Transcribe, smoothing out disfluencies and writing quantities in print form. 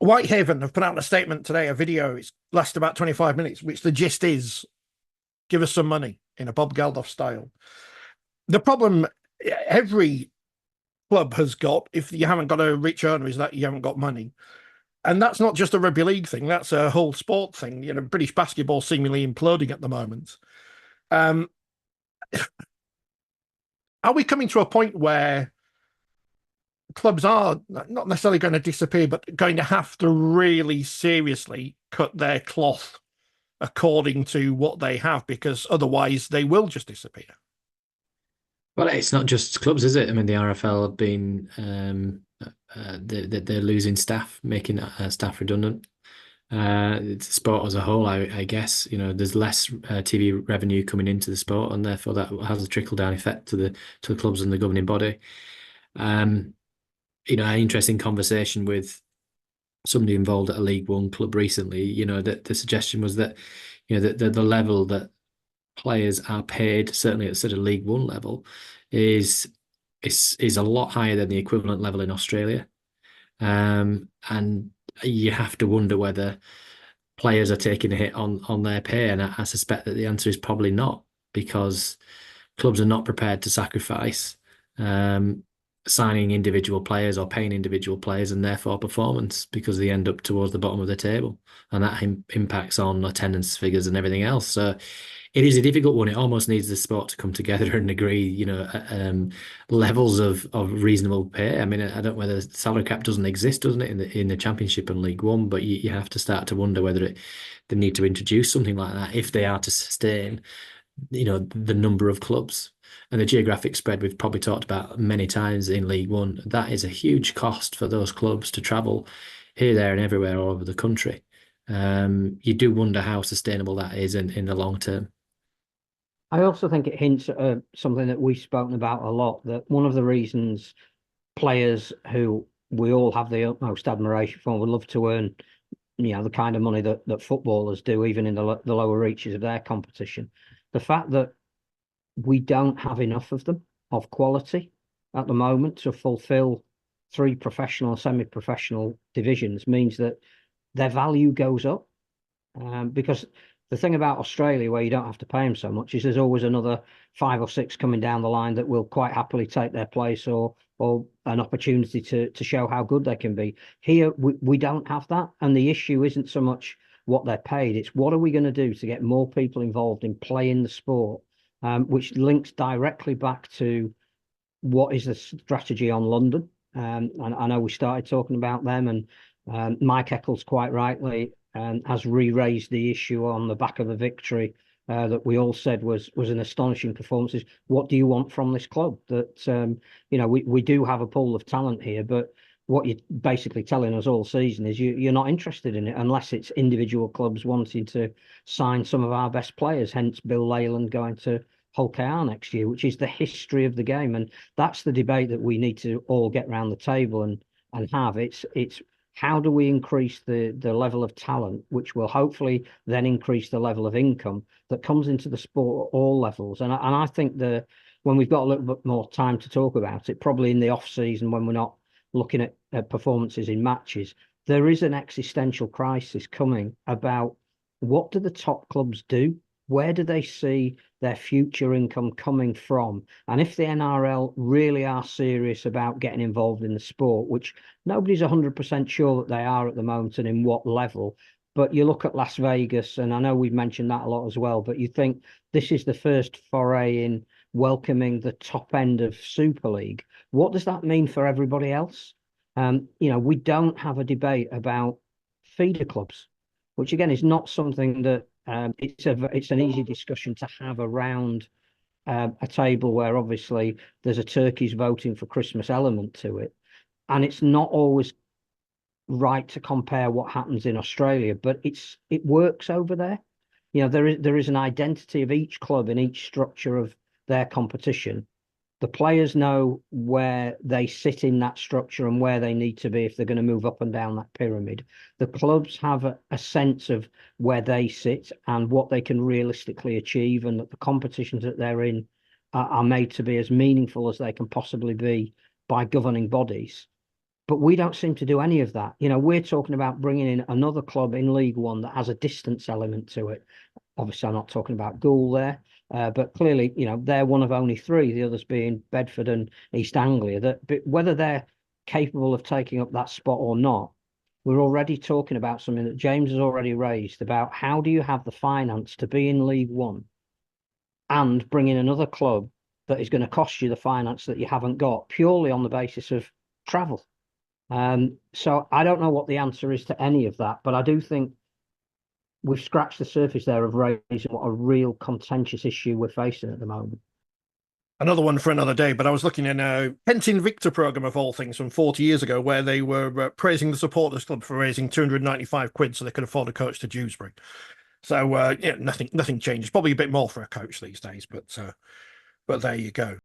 Whitehaven have put out a statement today, a video. It's lasts about 25 minutes, which the gist is give us some money in a Bob Geldof style. The problem every club has got, if you haven't got a rich owner, is that you haven't got money. And that's not just a rugby league thing, that's a whole sport thing. British basketball seemingly imploding at the moment. Um, are we coming to a point where clubs are not necessarily going to disappear, but going to have to really seriously cut their cloth according to what they have, because otherwise they will just disappear? Well, it's not just clubs, is it? I mean, the RFL have been they're losing staff, making staff redundant. It's the sport as a whole, I guess. There's less TV revenue coming into the sport, and therefore that has a trickle down effect to the clubs and the governing body. Um, an interesting conversation with somebody involved at a League One club recently. That the suggestion was that the level that players are paid, certainly at sort of League One level, is is a lot higher than the equivalent level in Australia. And you have to wonder whether players are taking a hit on their pay, and I suspect that the answer is probably not, because clubs are not prepared to sacrifice um, signing individual players or paying individual players, and therefore performance, because they end up towards the bottom of the table, and that impacts on attendance figures and everything else. So it is a difficult one. It almost needs the sport to come together and agree, levels of reasonable pay. I mean, I don't know whether salary cap doesn't exist, doesn't it, in the Championship and League One, but you have to start to wonder whether they need to introduce something like that if they are to sustain, the number of clubs. And the geographic spread we've probably talked about many times in League One. That is a huge cost for those clubs to travel here, there, and everywhere all over the country. You do wonder how sustainable that is in the long term. I also think it hints at something that we've spoken about a lot, that one of the reasons players who we all have the utmost admiration for would love to earn, the kind of money that footballers do, even in the lower reaches of their competition. The fact that we don't have enough of them of quality at the moment to fulfill three professional, semi-professional divisions means that their value goes up. Because the thing about Australia, where you don't have to pay them so much, is there's always another five or six coming down the line that will quite happily take their place, or an opportunity to show how good they can be. Here, we don't have that. And the issue isn't so much what they're paid, it's what are we going to do to get more people involved in playing the sport, which links directly back to what is the strategy on London. And I know we started talking about them, and Mike Eccles quite rightly has re-raised the issue on the back of a victory that we all said was an astonishing performance. Is what do you want from this club? That we do have a pool of talent here, but what you're basically telling us all season is you're not interested in it unless it's individual clubs wanting to sign some of our best players. Hence, Bill Leyland going to Hull KR next year, which is the history of the game, and that's the debate that we need to all get around the table and have. It's how do we increase the level of talent, which will hopefully then increase the level of income that comes into the sport at all levels. And I think when we've got a little bit more time to talk about it, probably in the off season when we're not looking at performances in matches, there is an existential crisis coming about what do the top clubs do? Where do they see their future income coming from? And if the NRL really are serious about getting involved in the sport, which nobody's 100% sure that they are at the moment and in what level, but you look at Las Vegas, and I know we've mentioned that a lot as well, but you think this is the first foray in welcoming the top end of Super League. What does that mean for everybody else? We don't have a debate about feeder clubs, which again is not something that it's an easy discussion to have around a table where obviously there's a turkeys voting for Christmas element to it, and it's not always right to compare what happens in Australia, but it works over there. There is an identity of each club in each structure of their competition. The players know where they sit in that structure and where they need to be if they're going to move up and down that pyramid. The clubs have a sense of where they sit and what they can realistically achieve, and that the competitions that they're in are made to be as meaningful as they can possibly be by governing bodies. But we don't seem to do any of that. You know, we're talking about bringing in another club in League One that has a distance element to it. Obviously, I'm not talking about Goole there, but clearly, you know, they're one of only three, the others being Bedford and East Anglia, that whether they're capable of taking up that spot or not, we're already talking about something that James has already raised about how do you have the finance to be in League One and bring in another club that is going to cost you the finance that you haven't got purely on the basis of travel. So I don't know what the answer is to any of that, but I do think we've scratched the surface there of raising what a real contentious issue we're facing at the moment. Another one for another day, but I was looking in a Kent Invicta programme of all things from 40 years ago where they were praising the supporters club for raising 295 quid so they could afford a coach to Dewsbury. So yeah, nothing changes. Probably a bit more for a coach these days, but there you go.